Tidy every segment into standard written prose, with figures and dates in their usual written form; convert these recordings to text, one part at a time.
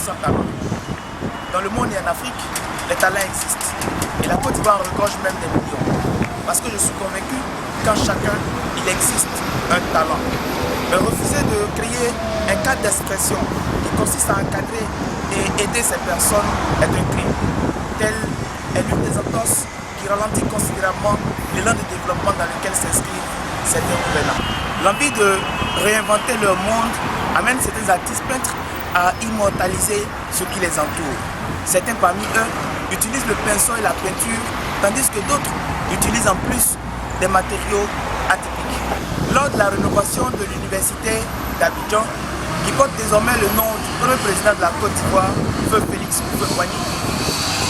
sans talent. Dans le monde et en Afrique, les talents existent. Et la Côte d'Ivoire regorge même des millions. Parce que je suis convaincu qu'en chacun, il existe un talent. Mais refuser de créer un cadre d'expression qui consiste à encadrer et aider ces personnes est un crime. Telle est l'une des entorses qui ralentit considérablement l'élan de développement dans lequel s'inscrivent certains gouvernants. L'envie de réinventer leur monde amène certains artistes peintres à immortaliser ce qui les entoure. Certains parmi eux utilisent le pinceau et la peinture, tandis que d'autres utilisent en plus des matériaux atypiques. Lors de la rénovation de l'université d'Abidjan, qui porte désormais le nom du premier président de la Côte d'Ivoire, Feu Félix Houphouët-Boigny,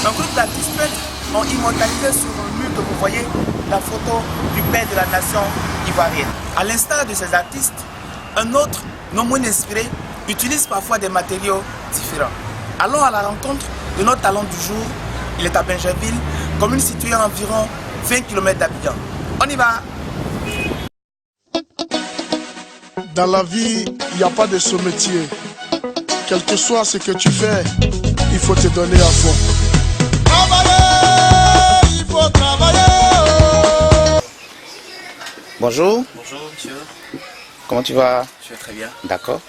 un groupe d'artistes peintres ont immortalisé sur le mur que vous voyez la photo du père de la nation ivoirienne. À l'instar de ces artistes, un autre, non moins inspiré, utilise parfois des matériaux différents. Allons à la rencontre de notre talent du jour. Il est à Bingerville, commune située à environ 20 km d'Abidjan. On y va! Dans la vie, il n'y a pas de sous-métier. Quel que soit ce que tu fais, il faut te donner à fond. Travailler, il faut travailler. Bonjour. Bonjour monsieur. Comment tu vas? Je vais très bien. D'accord.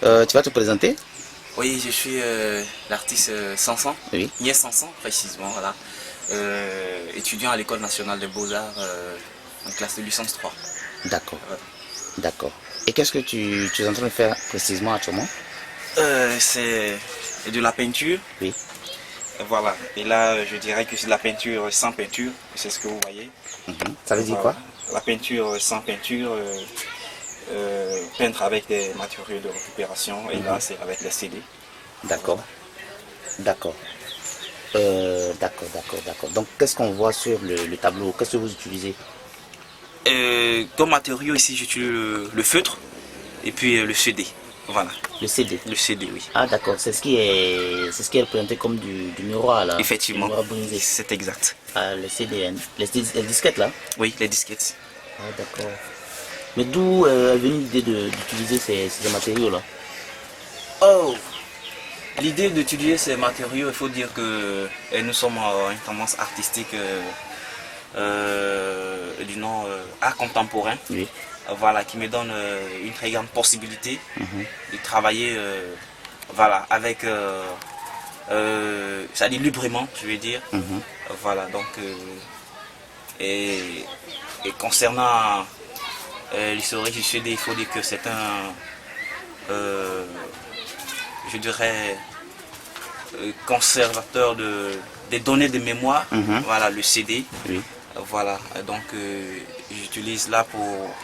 Tu vas te présenter? Oui, je suis l'artiste Sanson, Oui. Niès Sanson précisément, voilà. Étudiant à l'École nationale des beaux-arts en classe de licence 3. D'accord. Voilà. D'accord. Et qu'est-ce que tu es en train de faire précisément actuellement? C'est de la peinture. Oui. Voilà. Et là, je dirais que c'est de la peinture sans peinture, c'est ce que vous voyez. Ça veut dire Voilà. quoi? La peinture sans peinture, peindre avec des matériaux de récupération, et là c'est avec les CD. D'accord. D'accord. D'accord. Donc qu'est-ce qu'on voit sur le tableau? Qu'est-ce que vous utilisez? Comme matériau ici j'utilise le feutre et puis le CD. Voilà. Le CD? Le CD, oui. Ah d'accord, c'est ce qui est représenté comme du miroir là. Effectivement. Du miroir brisé. C'est exact. Ah, le CD, les disquettes là? Oui, les disquettes. Ah d'accord. Mais d'où est venue l'idée d'utiliser ces matériaux là? Oh, l'idée d'utiliser ces matériaux, il faut dire que nous sommes une tendance artistique du nom art contemporain. Oui. Voilà, qui me donne une très grande possibilité de travailler voilà, avec, c'est-à-dire librement, je vais dire. Voilà, donc, et concernant l'historique du CD, il faut dire que c'est un, je dirais, conservateur des données de mémoire, voilà, le CD. Oui. Voilà, donc j'utilise là pour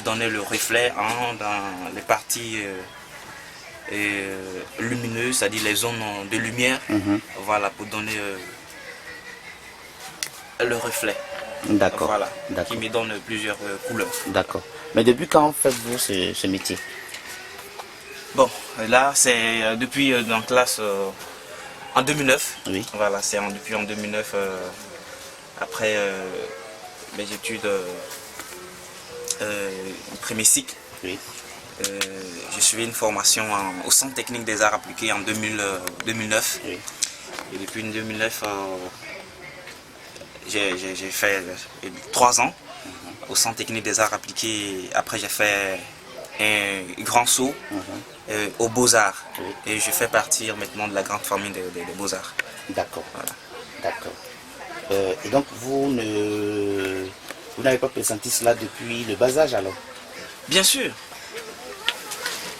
donner le reflet dans les parties lumineuses, c'est-à-dire les zones de lumière, voilà, pour donner le reflet. D'accord. Voilà, D'accord. qui me donne plusieurs couleurs. D'accord. Mais depuis quand faites-vous ce métier? Bon, là c'est depuis dans classe en 2009. Oui. Voilà, c'est depuis en 2009, après mes études premier cycle. Oui. J'ai suivi une formation au Centre technique des arts appliqués en 2009. Oui. Et depuis 2009, j'ai fait 3 ans au Centre technique des arts appliqués. Après, j'ai fait un grand saut aux Beaux-Arts. Oui. Et je fais partie maintenant de la grande famille des Beaux-Arts. D'accord. Voilà. D'accord. Et donc, vous n'avez pas pressenti cela depuis le bas âge alors? Bien sûr.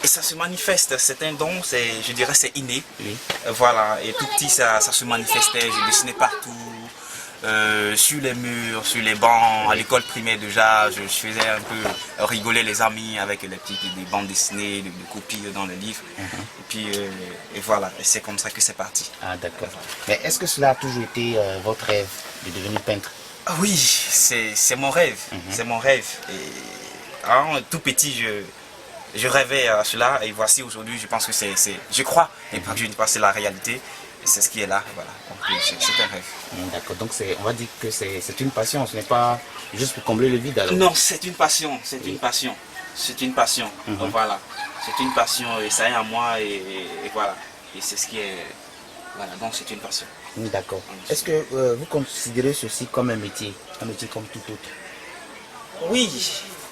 Et ça se manifeste, c'est un don, je dirais c'est inné. Oui. Voilà, et tout petit ça se manifestait, je dessinais partout, sur les murs, sur les bancs, à l'école primaire déjà, je faisais un peu rigoler les amis avec des bandes dessinées, des copies dans les livres. Et puis, et voilà, et c'est comme ça que c'est parti. Ah d'accord. Mais est-ce que cela a toujours été votre rêve de devenir peintre? Ah oui, c'est mon rêve, c'est mon rêve. Et, tout petit, je rêvais à cela, et voici aujourd'hui, je pense que je crois, et je ne sais pas, c'est la réalité, et c'est ce qui est là, voilà, donc c'est un rêve. D'accord, donc on va dire que c'est une passion, ce n'est pas juste pour combler le vide alors? Non, c'est une passion, c'est une passion, c'est une passion, voilà, c'est une passion, et ça est à moi, et voilà, Et c'est ce qui est... Voilà, donc c'est une passion. D'accord. Est-ce que vous considérez ceci comme un métier comme tout autre? Oui,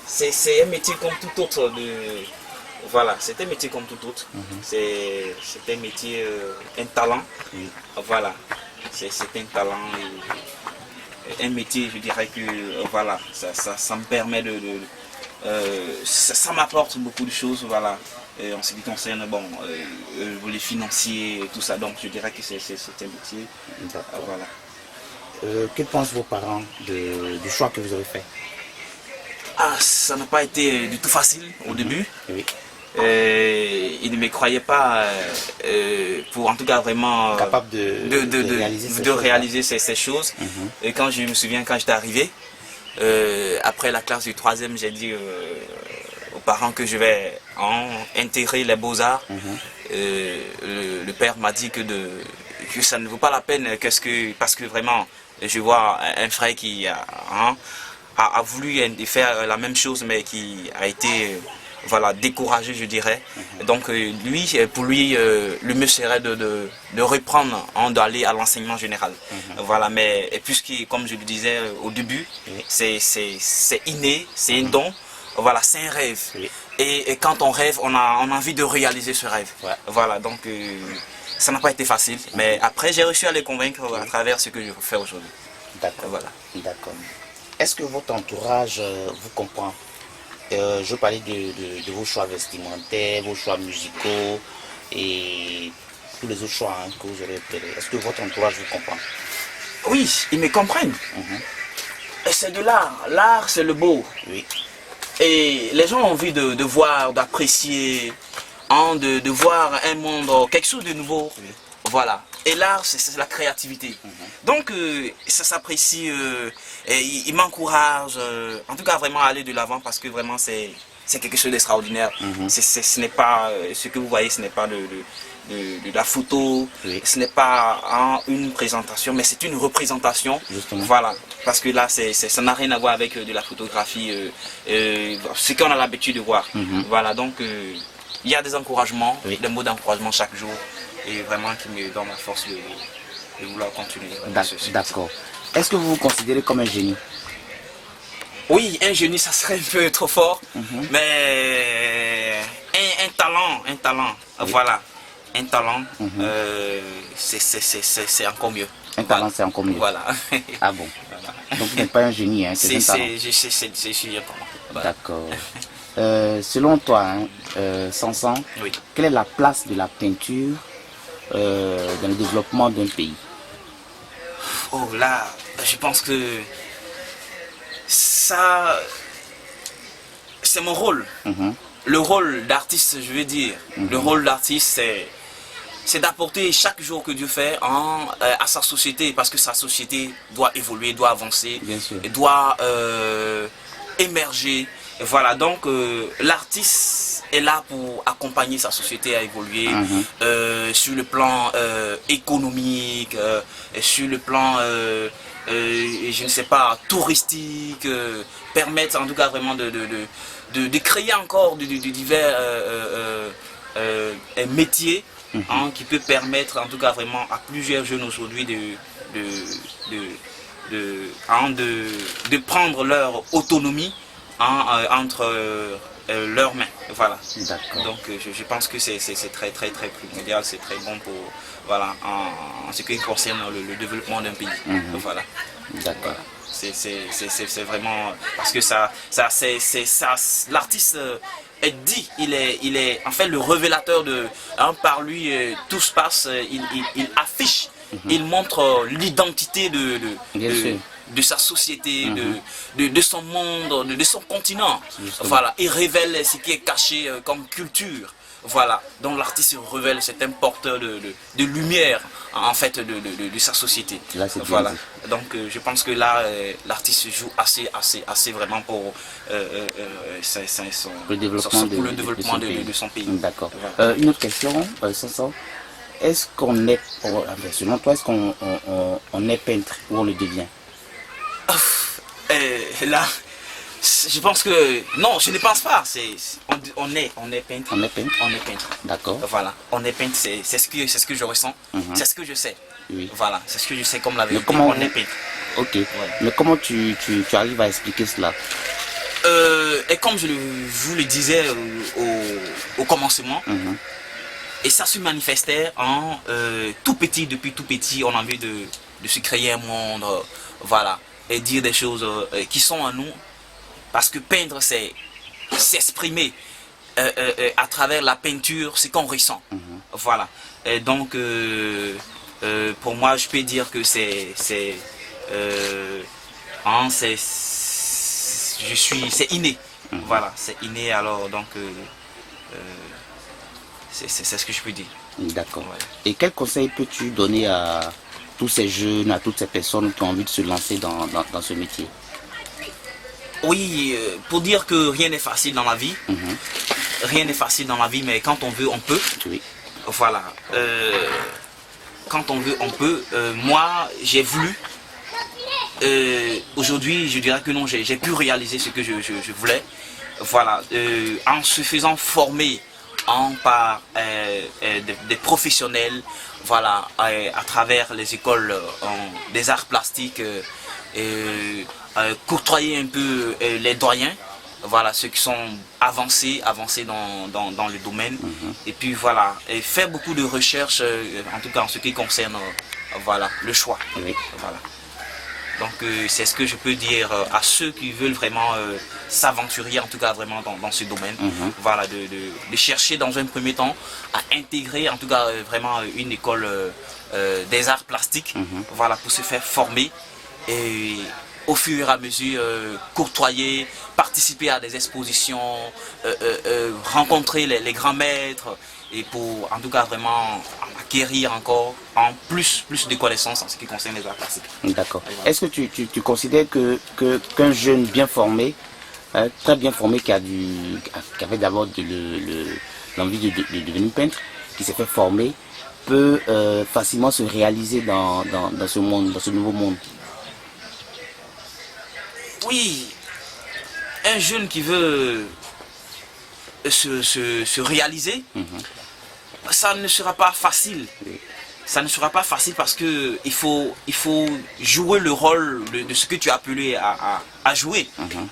c'est un métier comme tout autre. Voilà, c'est un métier comme tout autre. C'est un métier, un talent. Oui. Voilà, c'est un talent. Un métier, je dirais que voilà, ça me permet ça m'apporte beaucoup de choses, voilà, en ce qui concerne les financiers et tout ça, donc je dirais que c'est un métier. Voilà. Que pensent vos parents du choix que vous avez fait? Ah, ça n'a pas été du tout facile au début. Oui. Ils ne me croyaient pas pour en tout cas vraiment capable de réaliser ces choses. Et quand je me souviens, quand j'étais arrivé, après la classe du 3e, j'ai dit aux parents que je vais intégrer les beaux-arts. Le père m'a dit que ça ne vaut pas la peine, parce que vraiment, je vois un frère qui a voulu faire la même chose, mais qui a été voilà, découragé, je dirais. Donc pour lui, le mieux serait de reprendre, d'aller à l'enseignement général. Voilà, mais puisque, comme je le disais au début, c'est inné, c'est un don, voilà, c'est un rêve. Et quand on rêve, on a envie de réaliser ce rêve. Voilà, donc ça n'a pas été facile, mais après j'ai réussi à les convaincre à travers ce que je fais aujourd'hui. D'accord. Voilà. D'accord. Est-ce que votre entourage vous comprend? Je parlais de vos choix vestimentaires, vos choix musicaux et tous les autres choix que vous aurez opérés. Est-ce que votre entourage vous comprend? Oui, ils me comprennent. Et c'est de l'art. L'art, c'est le beau. Oui. Et les gens ont envie de voir, d'apprécier, de voir un monde, quelque chose de nouveau. Oui. Voilà. Et l'art, c'est la créativité. Donc, ça s'apprécie. Et il m'encourage, en tout cas, vraiment à aller de l'avant, parce que vraiment, c'est quelque chose d'extraordinaire. Ce n'est pas, ce que vous voyez, ce n'est pas de la photo, ce n'est pas une présentation, mais c'est une représentation. Justement. Voilà, parce que là, ça n'a rien à voir avec de la photographie, ce qu'on a l'habitude de voir. Voilà, donc il y a des encouragements, des mots d'encouragement chaque jour, et vraiment qui me donnent la force de vouloir continuer. D'accord. Est-ce que vous vous considérez comme un génie? Oui, un génie, ça serait un peu trop fort, mais un talent, voilà. Un talent, c'est encore mieux. Un talent, c'est encore mieux. Voilà. Ah bon? Voilà. Donc vous n'êtes pas un génie, hein, c'est un talent. C'est un talent. Voilà. D'accord. Selon toi, Sansan, quelle est la place de la peinture dans le développement d'un pays? Oh là, je pense que ça, c'est mon rôle. Le rôle d'artiste, je veux dire, le rôle d'artiste, c'est d'apporter chaque jour que Dieu fait à sa société, parce que sa société doit évoluer, doit avancer, doit émerger. Voilà, donc l'artiste est là pour accompagner sa société à évoluer sur le plan économique, sur le plan, je ne sais pas, touristique, permettre en tout cas vraiment de créer encore de divers métiers qui peut permettre en tout cas vraiment à plusieurs jeunes aujourd'hui de prendre leur autonomie entre leurs mains. Voilà. Donc je pense que c'est très primordial, c'est très bon pour, voilà, en ce qui concerne le développement d'un pays. Voilà. D'accord. C'est vraiment parce que l'artiste est dit, il est en fait le révélateur par lui tout se passe, il affiche, il montre l'identité de sa société, de son monde, de son continent. Voilà, il révèle ce qui est caché comme culture. Voilà, donc l'artiste révèle, c'est un porteur de lumière en fait de sa société. Là, voilà, donc je pense que là l'artiste joue assez vraiment pour le développement de son pays. D'accord. Voilà. Une autre question, Sansan. Est-ce qu'on est, selon toi, est-ce qu'on est peintre ou on le devient? Là, Je pense que... Non, je ne pense pas. On est peintre. On est peintre. On est peintre. D'accord. Voilà, on est peintre, c'est ce que je ressens. C'est ce que je sais. Oui. Voilà, c'est ce que je sais comme la vérité. comment on est peintre. Ok. Mais comment tu arrives à expliquer cela? Et comme je vous le disais au commencement, et ça se manifestait en tout petit, depuis tout petit, on a envie de se créer un monde, voilà, et dire des choses qui sont en nous, parce que peindre, c'est s'exprimer à travers la peinture, ce qu'on ressent, voilà. Et donc, pour moi, je peux dire que c'est inné, voilà, c'est inné, alors donc c'est ce que je peux dire. D'accord. Ouais. Et quel conseil peux-tu donner à tous ces jeunes, à toutes ces personnes qui ont envie de se lancer dans ce métier? Oui, pour dire que rien n'est facile dans la vie, rien n'est facile dans la vie, mais quand on veut, on peut. Oui. Voilà, quand on veut, on peut. Moi, j'ai voulu. Aujourd'hui, je dirais que non, j'ai pu réaliser ce que je voulais. Voilà, en se faisant former par des professionnels, voilà, à travers les écoles des arts plastiques, côtoyer un peu les doyens, voilà, ceux qui sont avancés dans le domaine, et puis voilà, et faire beaucoup de recherches, en tout cas en ce qui concerne voilà, le choix. Oui. Voilà. Donc c'est ce que je peux dire à ceux qui veulent vraiment s'aventurer, en tout cas vraiment dans ce domaine. Voilà, de chercher dans un premier temps à intégrer, en tout cas vraiment une école des arts plastiques, voilà, pour se faire former et au fur et à mesure courtoyer, participer à des expositions, rencontrer les grands maîtres, et pour en tout cas vraiment acquérir encore en plus de connaissances en ce qui concerne les arts plastiques. D'accord. Est-ce que tu considères qu'un jeune bien formé, très bien formé, qui avait d'abord l'envie de devenir peintre, qui s'est fait former, peut facilement se réaliser dans ce monde, dans ce nouveau monde? Oui, un jeune qui veut se réaliser, ça ne sera pas facile. Ça ne sera pas facile parce que il faut jouer le rôle de ce que tu as appelé à jouer.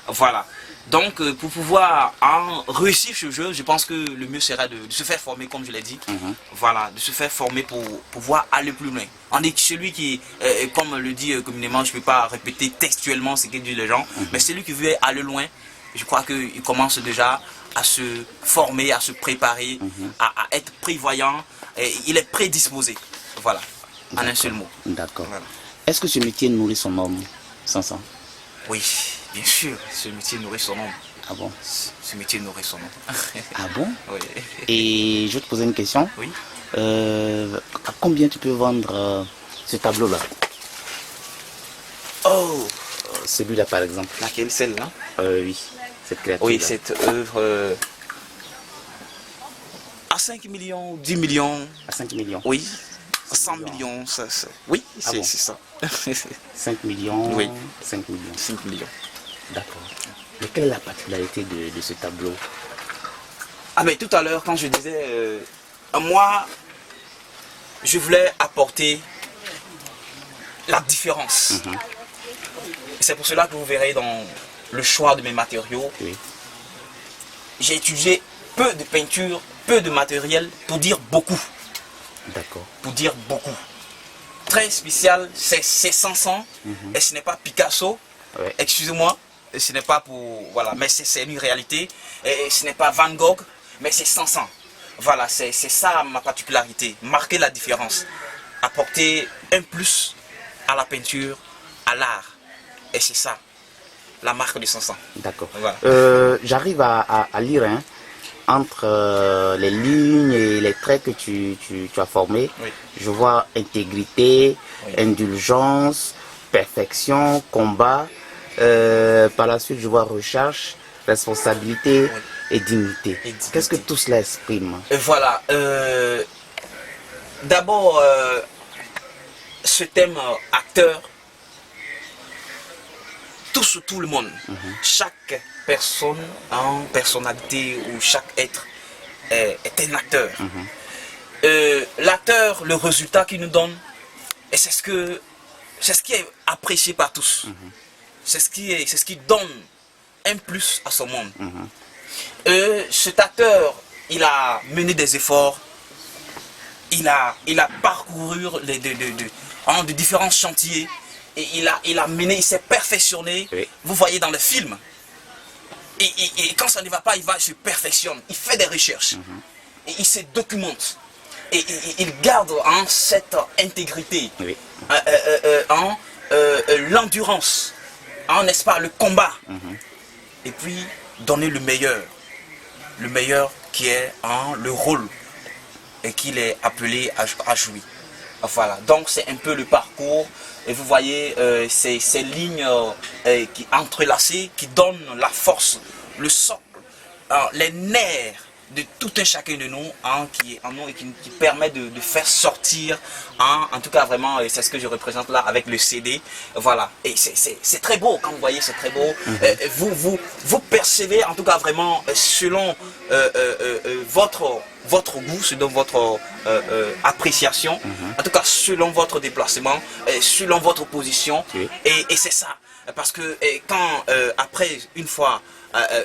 Voilà. Donc pour pouvoir réussir ce jeu, je pense que le mieux sera de se faire former, comme je l'ai dit. Voilà, de se faire former pour pouvoir aller plus loin. On est celui qui, comme le dit communément, je ne peux pas répéter textuellement ce que disent les gens, mais celui qui veut aller loin, je crois qu'il commence déjà à se former, à se préparer, à être prévoyant, et il est prédisposé. Voilà, en un seul mot. D'accord. Voilà. Est-ce que ce métier nourrit son homme, Sansan? Oui, bien sûr, ce métier nourrit son homme. Ah bon? Ce métier nourrit son homme. Ah bon? Oui. Et je vais te poser une question. Oui. À combien tu peux vendre ce tableau-là? Oh, Celui-là par exemple. laquelle, celle-là? Oui, cette créature. Oui, cette œuvre à 5 millions, 10 millions, À 5 millions. oui, 100 millions, oui, Ah bon? c'est ça. 5 millions. Oui. 5 millions. 5 millions. D'accord. Mais quelle est la particularité de ce tableau? Ah mais tout à l'heure, quand je disais, moi, je voulais apporter la différence. C'est pour cela que vous verrez dans le choix de mes matériaux, Oui. j'ai utilisé peu de peinture, peu de matériel pour dire beaucoup. D'accord. Pour dire beaucoup. Très spécial, c'est Sansan, et ce n'est pas Picasso, Ouais. excusez-moi, ce n'est pas pour... Voilà, mais c'est une réalité, et ce n'est pas Van Gogh, mais c'est Sansan. Voilà, c'est ça ma particularité, marquer la différence, apporter un plus à la peinture, à l'art, et c'est ça, la marque de Sansan. D'accord. Voilà. J'arrive à lire entre les lignes et les traits que tu as formés. Oui. Je vois intégrité, Oui. indulgence, perfection, combat. Par la suite, je vois recherche, responsabilité Oui. et dignité. Et dignité. Qu'est-ce que tout cela exprime? Et voilà, d'abord, ce thème acteur, touche tout le monde. Chaque personne en personnalité ou chaque être est un acteur. L'acteur, le résultat qu'il nous donne, et c'est ce qui est apprécié par tous. C'est ce qui donne un plus à ce monde. Cet acteur, il a mené des efforts, il a parcouru de différents chantiers, et il s'est perfectionné. Oui. Vous voyez dans le film. Et quand ça ne va pas, il se perfectionne, il fait des recherches, et il se documente. Et il garde cette intégrité, Oui. L'endurance, n'est-ce pas, le combat. Et puis donner le meilleur qui est le rôle et qu'il est appelé à jouer. Voilà, donc c'est un peu le parcours, et vous voyez ces lignes qui entrelacées qui donnent la force, le socle, les nerfs de tout un chacun de nous, qui est en nous et qui permet de faire sortir, en tout cas vraiment, c'est ce que je représente là avec le CD. Voilà, et c'est très beau, quand vous voyez, c'est très beau. Vous percevez en tout cas vraiment selon votre goût, selon votre appréciation, en tout cas selon votre déplacement, selon votre position. Oui. Et c'est ça, parce que quand après, une fois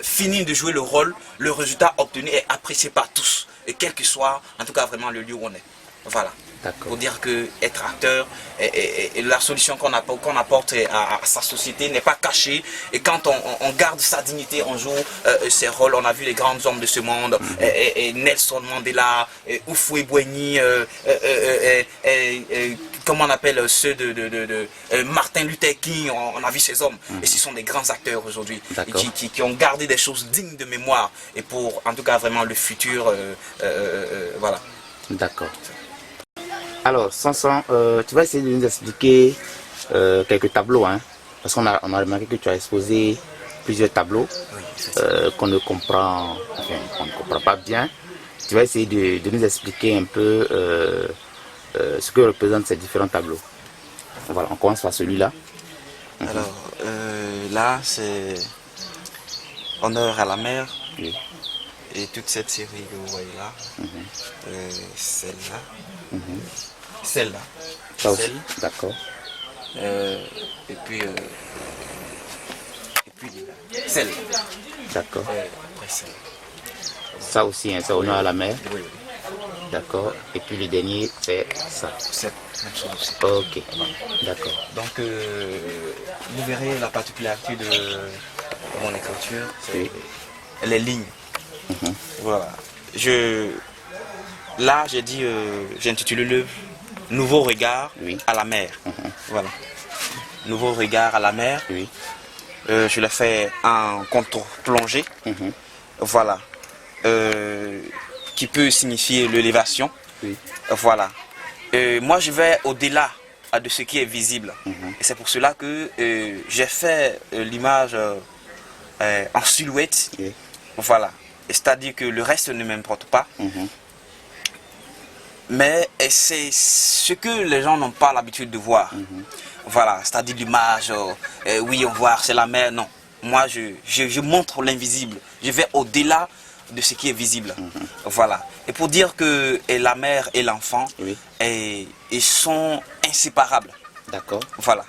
fini de jouer le rôle, le résultat obtenu est apprécié par tous, et quel que soit en tout cas vraiment le lieu où on est. Voilà. Pour dire que être acteur et la solution qu'on apporte à sa société n'est pas cachée, et quand on garde sa dignité, on joue ses rôles. On a vu les grands hommes de ce monde, et Nelson Mandela, Houphouët-Boigny, comment on appelle ceux de Martin Luther King. On a vu ces hommes, et ce sont des grands acteurs aujourd'hui qui ont gardé des choses dignes de mémoire, et pour en tout cas vraiment le futur. Voilà. D'accord. Alors, Sanson, tu vas essayer de nous expliquer quelques tableaux, parce qu'on a remarqué que tu as exposé plusieurs tableaux qu'on ne comprend pas bien. Tu vas essayer de nous expliquer un peu ce que représentent ces différents tableaux. Voilà, on commence par celui-là. Alors, là, c'est Honneur à la mer. Oui. Et toute cette série que vous voyez là, celle-là, celle-là, Ça aussi, d'accord. et puis celle-là. D'accord. Après celle. Ça aussi, c'est Honneur à la mer. Oui, D'accord. Et puis le dernier, c'est ça. cette même chose aussi. Ok, d'accord. Donc, vous verrez la particularité de mon écriture, c'est les lignes. Voilà. Là, j'ai dit, j'ai intitulé le Nouveau regard à la mer. Voilà. Nouveau regard à la mer. Oui. Je l'ai fait en contre-plongée. Voilà. Qui peut signifier l'élévation. Oui. Voilà. Moi, je vais au-delà de ce qui est visible. Et c'est pour cela que j'ai fait l'image en silhouette. Oui. Voilà. C'est-à-dire que le reste ne m'importe pas. Mais c'est ce que les gens n'ont pas l'habitude de voir. Voilà, c'est-à-dire l'image, oui, on voit, c'est la mer. Non, moi, je montre l'invisible. Je vais au-delà de ce qui est visible. Voilà. Et pour dire que la mère et l'enfant, ils sont inséparables. D'accord. Voilà.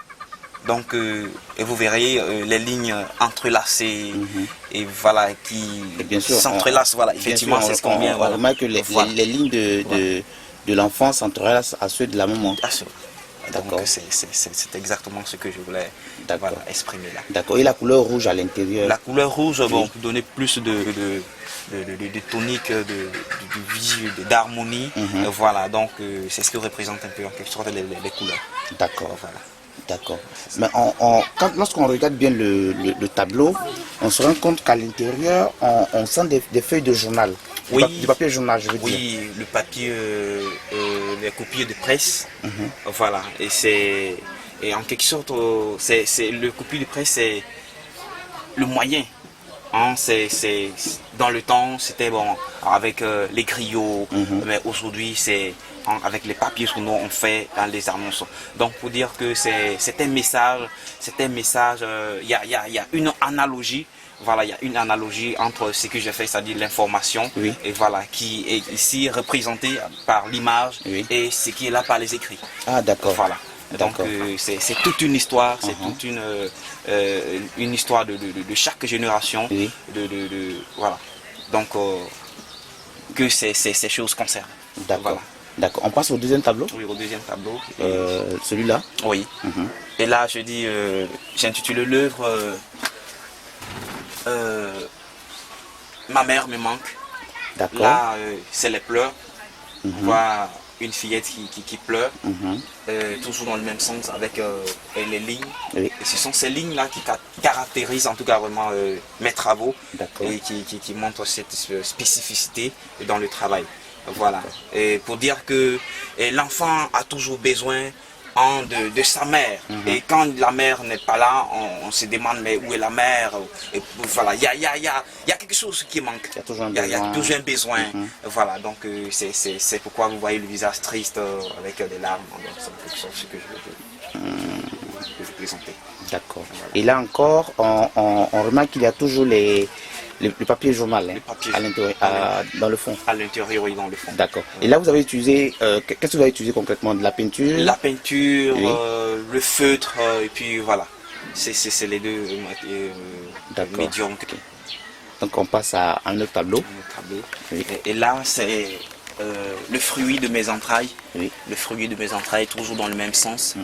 Donc, et vous verrez les lignes entrelacées, et voilà, qui s'entrelacent. Voilà, effectivement, c'est ce qu'on vient. On remarque que les lignes de l'enfant s'entrelacent à ceux de la maman. Donc, c'est exactement ce que je voulais exprimer là. D'accord. Et la couleur rouge à l'intérieur? La couleur rouge, bon, pour donner plus de tonique, d'harmonie. Voilà, donc c'est ce que représente un peu en quelque sorte les couleurs. D'accord. Voilà. D'accord. Mais lorsqu'on regarde bien le tableau, on se rend compte qu'à l'intérieur, on sent des feuilles de journal. Du papier journal, je veux dire. Oui, le papier, les copies de presse. Voilà. Et en quelque sorte, le copier de presse, c'est le moyen Hein, dans le temps, c'était bon avec les griots, mais aujourd'hui, c'est avec les papiers sur nous, on fait dans les annonces. Donc, pour dire que c'est un message, il y a une analogie. Voilà, il y a une analogie entre ce que j'ai fait, c'est-à-dire l'information, et voilà, qui est ici représentée par l'image et ce qui est là par les écrits. Ah, d'accord. Voilà. Donc c'est toute une histoire, c'est toute une histoire de chaque génération, voilà. Donc que ces choses concernent. D'accord. Voilà. D'accord. On passe au deuxième tableau. Oui, au deuxième tableau. Celui-là. Oui. Et là, je dis, j'ai intitulé l'œuvre Ma mère me manque. D'accord. Là, c'est les pleurs. On voit une fillette qui pleure, toujours dans le même sens avec les lignes. Et ce sont ces lignes-là qui caractérisent en tout cas vraiment mes travaux et qui montrent cette spécificité dans le travail. Voilà. Et pour dire que l'enfant a toujours besoin de sa mère. Et quand la mère n'est pas là, on se demande mais où est la mère. Et voilà, il y a quelque chose qui manque. Il y a toujours un besoin. Voilà, donc c'est pourquoi vous voyez le visage triste avec des larmes. C'est ce que je veux présenter. D'accord. Voilà. Et là encore, on remarque qu'il y a toujours le papier journal à l'intérieur, dans le fond. À l'intérieur, oui, dans le fond. D'accord. Et là, vous avez utilisé, qu'est-ce que vous avez utilisé concrètement? De la peinture? La peinture, le feutre, et puis voilà. C'est les deux médiums. Donc on passe à un autre tableau. Et là, c'est le fruit de mes entrailles. Le fruit de mes entrailles, toujours dans le même sens.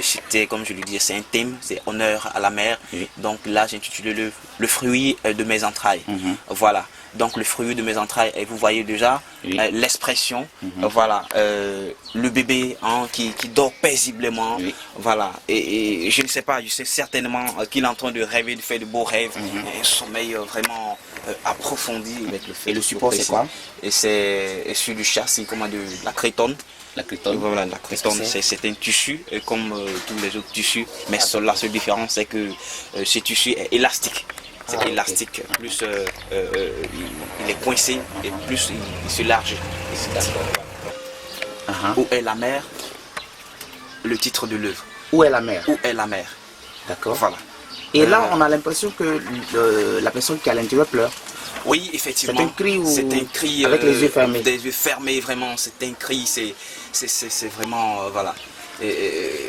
C'était, comme je le disais, c'est un thème, c'est honneur à la mère. Donc là, j'ai intitulé le fruit de mes entrailles. Voilà. Donc le fruit de mes entrailles, et vous voyez déjà l'expression, voilà, le bébé qui dort paisiblement, voilà, et je ne sais pas, je sais certainement qu'il est en train de rêver, de faire de beaux rêves, un sommeil vraiment approfondi. Et le support c'est quoi? Et c'est sur du châssis, comment de la crétonne. La crétonne. Voilà, la crétonne, c'est un tissu comme tous les autres tissus, mais la seule différence c'est que ce tissu est élastique. C'est élastique, plus il est coincé et plus il se large. Où est la mère? Le titre de l'œuvre. Où est la mère? Où est la mère? D'accord. Voilà. Et là, on a l'impression que la personne qui est à l'intérieur pleure. Oui, effectivement. C'est un cri ou... C'est un cri avec les yeux fermés. Des yeux fermés, vraiment. C'est un cri, c'est vraiment, voilà.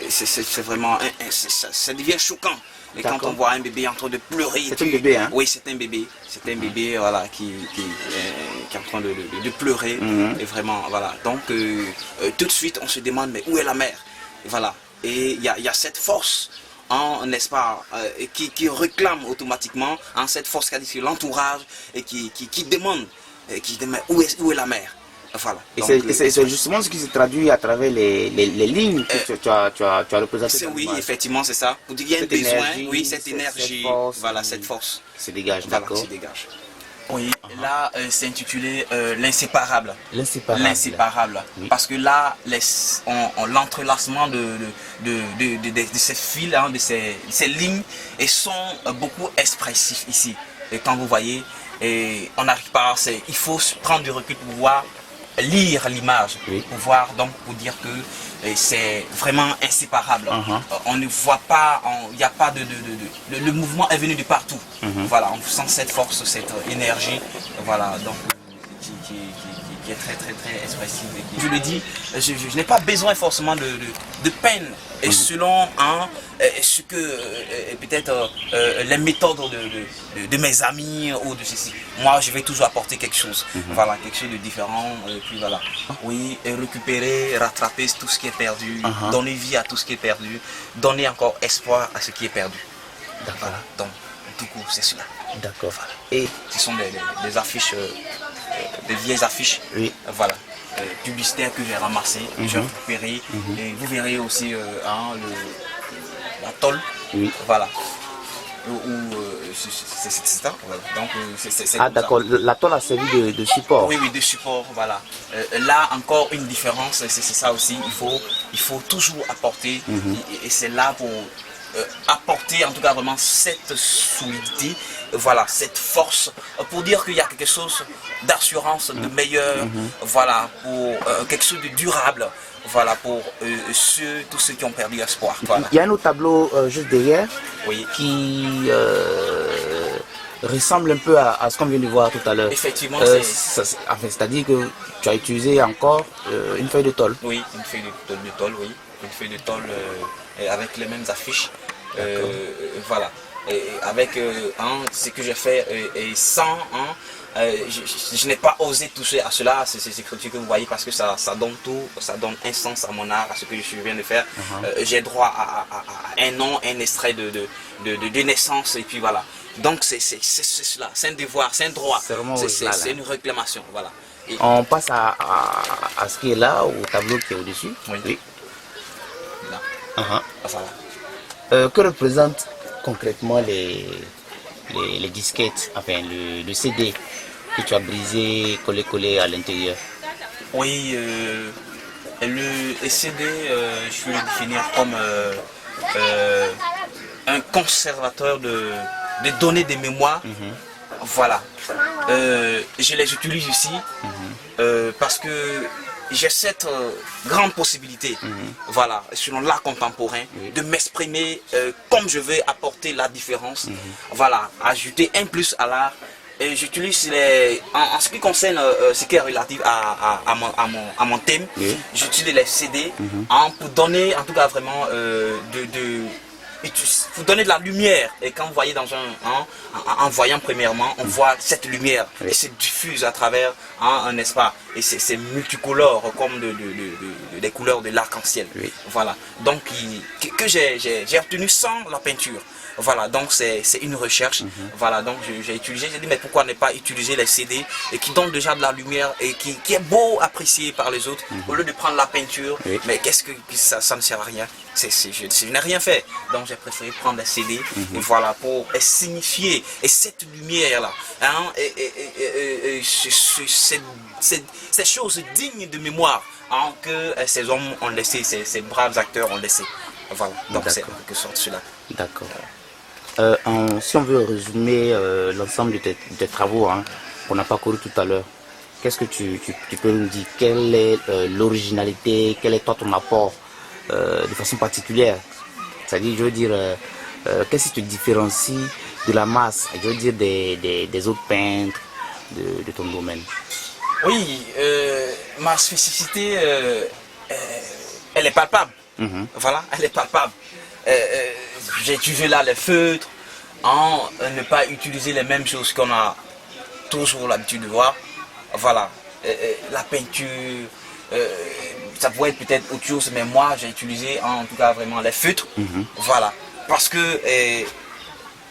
C'est vraiment, ça devient choquant. Et quand on voit un bébé en train de pleurer... C'est un bébé, hein? Oui, c'est un bébé. C'est un bébé, voilà, qui est en train de pleurer. Et vraiment, voilà. Donc, tout de suite, on se demande, mais où est la mère? Voilà. Et il y a cette force, n'est-ce pas, qui réclame automatiquement, cette force qui est l'entourage, et qui demande, où est la mère? Voilà. Et c'est justement ce qui se traduit à travers les lignes que tu as représentées. Oui, effectivement, c'est ça. Pour dire qu'il y a un besoin, oui, cette énergie, voilà, cette force. Se dégage, voilà, d'accord. Se dégage. Oui, là, c'est intitulé l'inséparable. L'inséparable. Oui. Parce que là, l'entrelacement de ces fils, de ces lignes, et sont beaucoup expressifs ici. Et quand vous voyez, on n'arrive pas, il faut prendre du recul pour voir, lire l'image, pour voir, donc pour dire que c'est vraiment inséparable. On ne voit pas, il n'y a pas le mouvement est venu de partout. Voilà, on sent cette force, cette énergie, voilà, donc qui est très très très expressive. Je le dis, je n'ai pas besoin forcément de peine, et selon ce que peut-être les méthodes de mes amis ou de ceci. Moi, je vais toujours apporter quelque chose, voilà, quelque chose de différent, et puis voilà. Oui, et récupérer, rattraper tout ce qui est perdu, donner vie à tout ce qui est perdu, donner encore espoir à ce qui est perdu. Voilà, donc, du coup, c'est cela. D'accord. Voilà. Et ce sont des affiches, des vieilles affiches, voilà, publicitaires que j'ai ramassées, que j'ai récupérées. Et vous verrez aussi la tôle, voilà. C'est ça, voilà. Donc c'est d'accord, la tôle a servi de support. Oui, de support, voilà. Là encore une différence, c'est ça aussi, il faut toujours apporter, et c'est là pour apporter en tout cas vraiment cette solidité, voilà, cette force, pour dire qu'il y a quelque chose d'assurance, de meilleur, voilà, pour quelque chose de durable, voilà, pour tous ceux qui ont perdu espoir. Voilà. Il y a un autre tableau juste derrière, Oui. qui ressemble un peu à ce qu'on vient de voir tout à l'heure. Effectivement, c'est-à-dire que tu as utilisé encore une feuille de tôle. Oui, une feuille de tôle, oui. Une feuille de tôle avec les mêmes affiches. Voilà. Et avec ce que j'ai fait et sans, je n'ai pas osé toucher à cela, ces écritures que vous voyez, parce que ça donne tout, ça donne un sens à mon art, à ce que je viens de faire. J'ai droit à un nom, un extrait de naissance, et puis voilà. Donc c'est cela, c'est un devoir, c'est un droit, c'est une réclamation. Voilà. Et on passe à ce qui est là, au tableau qui est au-dessus. Oui. Là. Que représentent concrètement les disquettes, enfin le CD que tu as brisé, collé à l'intérieur? Oui, le CD, je peux le définir comme un conservateur de données de mémoire. Voilà. Je les utilise ici parce que j'ai cette grande possibilité, voilà, selon l'art contemporain, de m'exprimer comme je veux, apporter la différence, voilà, ajouter un plus à l'art. Et j'utilise en ce qui concerne ce qui est relatif à mon thème, j'utilise les CD pour donner en tout cas vraiment vous donner de la lumière, et quand vous voyez dans en voyant premièrement, on voit cette lumière et se diffuse à travers n'est-ce pas, et c'est multicolore comme des couleurs de l'arc-en-ciel. Voilà, donc que j'ai obtenu sans la peinture. Voilà, donc c'est une recherche. Voilà, donc j'ai dit mais pourquoi ne pas utiliser les CD et qui donnent déjà de la lumière et qui est beau apprécié par les autres, au lieu de prendre la peinture. Mais qu'est-ce que ça ne sert à rien, je n'ai rien fait, donc j'ai préféré prendre les CD et voilà, pour signifier, et cette lumière là, ces choses dignes de mémoire que ces hommes ont laissé, ces braves acteurs ont laissé. Voilà, donc c'est en quelque sorte cela. D'accord. Si on veut résumer l'ensemble de tes travaux qu'on a parcouru tout à l'heure, qu'est-ce que tu peux nous dire? Quelle est l'originalité? Quel est toi ton apport de façon particulière? C'est-à-dire, je veux dire, qu'est-ce qui te différencie de la masse, je veux dire, des autres peintres de ton domaine? Oui, ma spécificité, elle est palpable. Voilà, elle est palpable. J'ai utilisé là les feutres, ne pas utiliser les mêmes choses qu'on a toujours l'habitude de voir. Voilà, la peinture, ça pourrait être peut-être autre chose, mais moi j'ai utilisé en tout cas vraiment les feutres. Voilà, parce que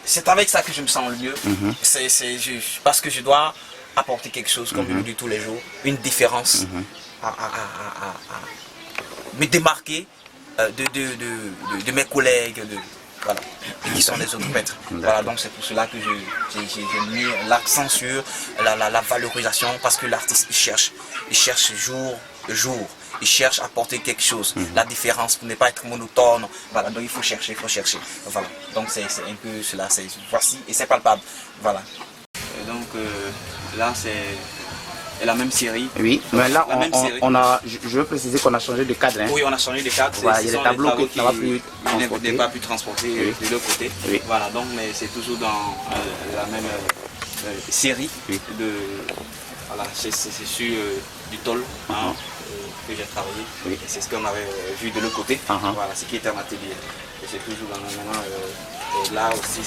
c'est avec ça que je me sens le mieux. Parce que je dois apporter quelque chose, comme je le dis tous les jours, une différence, à me démarquer de mes collègues, voilà, qui sont les autres peintres. Voilà, donc c'est pour cela que j'ai mis l'accent sur la valorisation, parce que l'artiste il cherche jour le jour, il cherche à apporter quelque chose, la différence pour ne pas être monotone. Voilà, donc il faut chercher. Voilà, donc c'est un peu cela, voici, et c'est palpable. Voilà. Et donc là c'est la même série. Oui, mais là je veux préciser qu'on a changé de cadre. Oui, on a changé de cadre. Voilà, il y a des tableaux que tu n'avais pas pu transporter de l'autre côté. Voilà, donc mais c'est toujours dans la même série. Voilà, c'est sur du tôle que j'ai travaillé. C'est ce qu'on avait vu de l'autre côté. Voilà, ce qui était en atelier. Et c'est toujours dans le moment. Là aussi,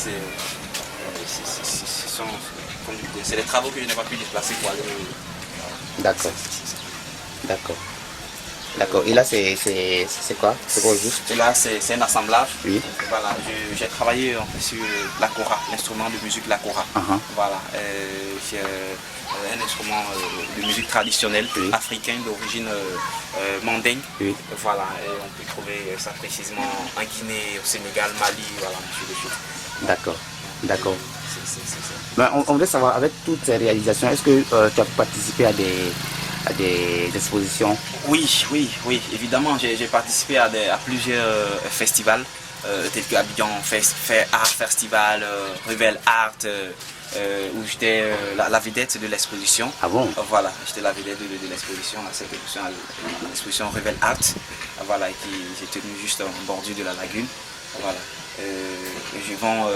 c'est les travaux que je n'ai pas pu déplacer pour aller. D'accord. Et là, c'est quoi? C'est quoi juste? Et là, c'est un assemblage. Voilà, j'ai travaillé sur la kora, l'instrument de musique la kora. Voilà, c'est un instrument de musique traditionnelle africain d'origine mandingue. Voilà, et on peut trouver ça précisément en Guinée, au Sénégal, Mali, voilà, D'accord. Ben, on voudrait savoir, avec toutes ces réalisations, est-ce que tu as participé à des expositions? Oui, évidemment, j'ai participé à plusieurs festivals. tels que Abidjan Art Festival, Revel Art, où j'étais la vedette de l'exposition. Ah bon? Voilà, j'étais la vedette de l'exposition, l'exposition Revel Art, voilà, qui s'est tenue juste en bordure de la lagune. Voilà. Je vends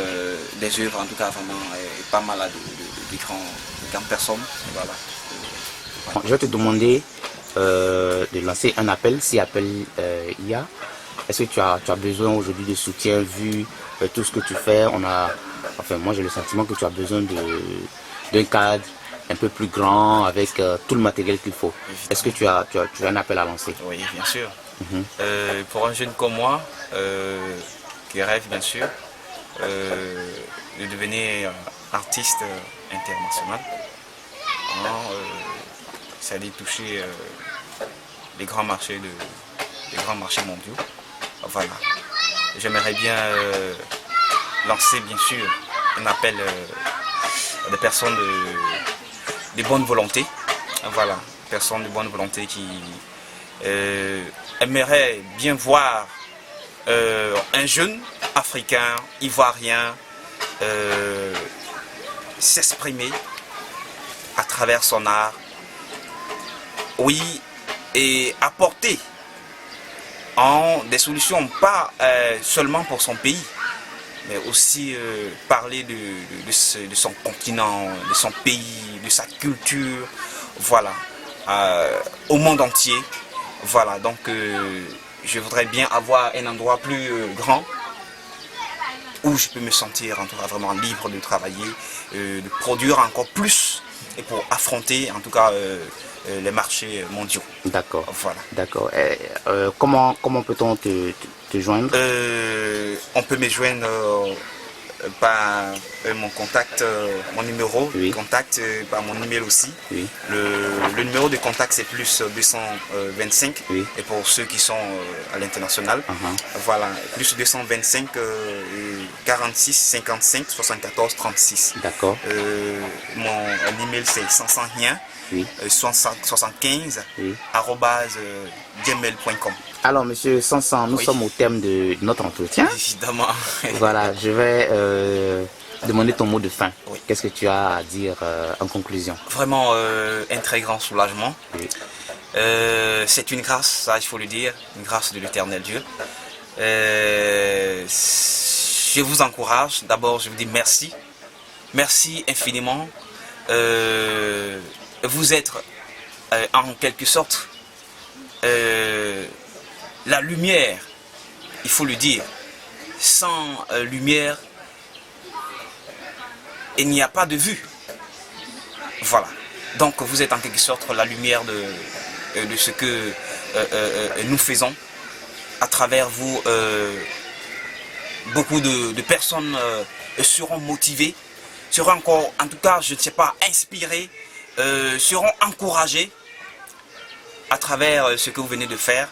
des œuvres, en tout cas vraiment pas mal de grandes personnes. Voilà. Je vais te demander de lancer un appel, si appel il y a. Est-ce que tu as besoin aujourd'hui de soutien vu tout ce que tu fais? Moi j'ai le sentiment que tu as besoin d'un cadre un peu plus grand avec tout le matériel qu'il faut. Est-ce que tu as un appel à lancer? Oui, bien sûr. Pour un jeune comme moi, qui rêve bien sûr de devenir artiste international, c'est-à-dire toucher les grands marchés mondiaux. Voilà. J'aimerais bien lancer bien sûr un appel à des personnes de bonne volonté. Voilà, personnes de bonne volonté qui aimeraient bien voir un jeune africain, ivoirien, s'exprimer à travers son art, oui, et apporter des solutions, pas seulement pour son pays, mais aussi parler de son continent, de son pays, de sa culture, voilà, au monde entier. Voilà, donc je voudrais bien avoir un endroit plus grand où je peux me sentir en tout cas vraiment libre de travailler, de produire encore plus et pour affronter en tout cas les marchés mondiaux. D'accord. Voilà. D'accord. Comment peut-on te joindre? On peut me joindre par mon contact, mon numéro, oui. Contact par mon email aussi. Oui. Le numéro de contact c'est plus 225 oui. Et pour ceux qui sont à l'international, voilà, plus 225 46 55 74 36. D'accord. Mon email c'est 500 rien. Oui. 75 oui. @gmail.com. Alors monsieur Sansan, nous sommes au terme de notre entretien. Évidemment. Voilà, je vais demander ton mot de fin. Oui. Qu'est-ce que tu as à dire en conclusion? Vraiment un très grand soulagement. Oui. C'est une grâce, ça il faut le dire, une grâce de l'éternel Dieu. Je vous encourage, d'abord je vous dis merci. Merci infiniment. Vous êtes en quelque sorte la lumière, il faut le dire. Sans lumière, il n'y a pas de vue. Voilà. Donc vous êtes en quelque sorte la lumière de ce que nous faisons. À travers vous, beaucoup de personnes seront motivées, seront encore, en tout cas, je ne sais pas, inspirées, seront encouragés à travers ce que vous venez de faire.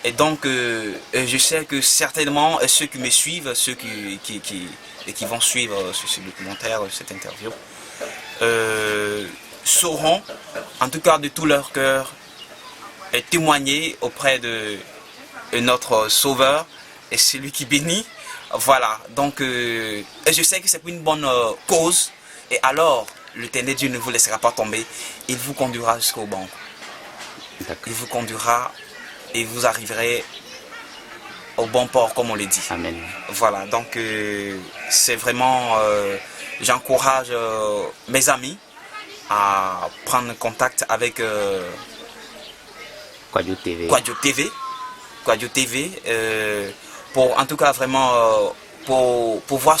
Et donc je sais que certainement ceux qui me suivent, ceux qui vont suivre ce documentaire, cette interview, sauront en tout cas de tout leur cœur témoigner auprès de notre Sauveur et celui qui bénit. Voilà, donc je sais que c'est pour une bonne cause, et alors l'Éternel Dieu ne vous laissera pas tomber, il vous conduira jusqu'au banc. Il vous conduira et vous arriverez au bon port, comme on le dit. Amen. Voilà, donc c'est vraiment, j'encourage mes amis à prendre contact avec Quadio TV. Quadio TV, pour en tout cas vraiment pour pouvoir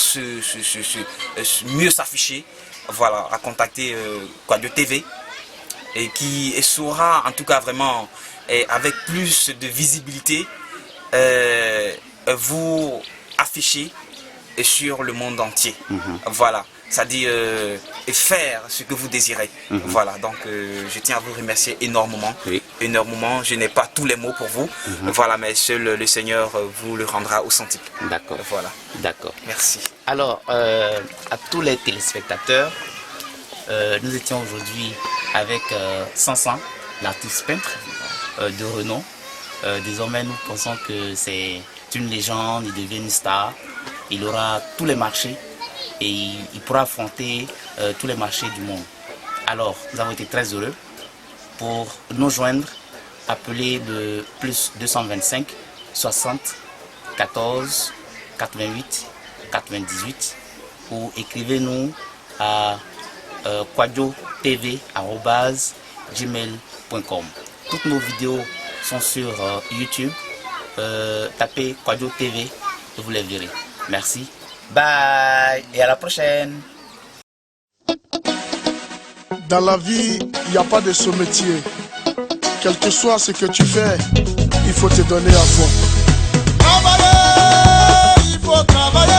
mieux s'afficher, voilà, à contacter Quadio TV, et qui saura en tout cas vraiment avec plus de visibilité vous afficher sur le monde entier. Voilà, c'est-à-dire faire ce que vous désirez. Voilà, donc je tiens à vous remercier énormément. Oui. Énormément, je n'ai pas tous les mots pour vous. Voilà, mais seul le Seigneur vous le rendra au centuple. D'accord. Voilà. D'accord. Merci. Alors, à tous les téléspectateurs, nous étions aujourd'hui avec Sansan, l'artiste peintre de renom, Désormais, nous pensons que c'est une légende, il devient une star. Il aura tous les marchés et il pourra affronter tous les marchés du monde. Alors, nous avons été très heureux. Pour nous joindre, appelez le plus 225 60 14 88 98 ou écrivez-nous à quadiotv@gmail.com. Toutes nos vidéos sont sur YouTube. Tapez Quadio TV et vous les verrez. Merci. Bye et à la prochaine. Dans la vie, il n'y a pas de sous-métier. Quel que soit ce que tu fais, il faut te donner à fond. Travailler, il faut travailler.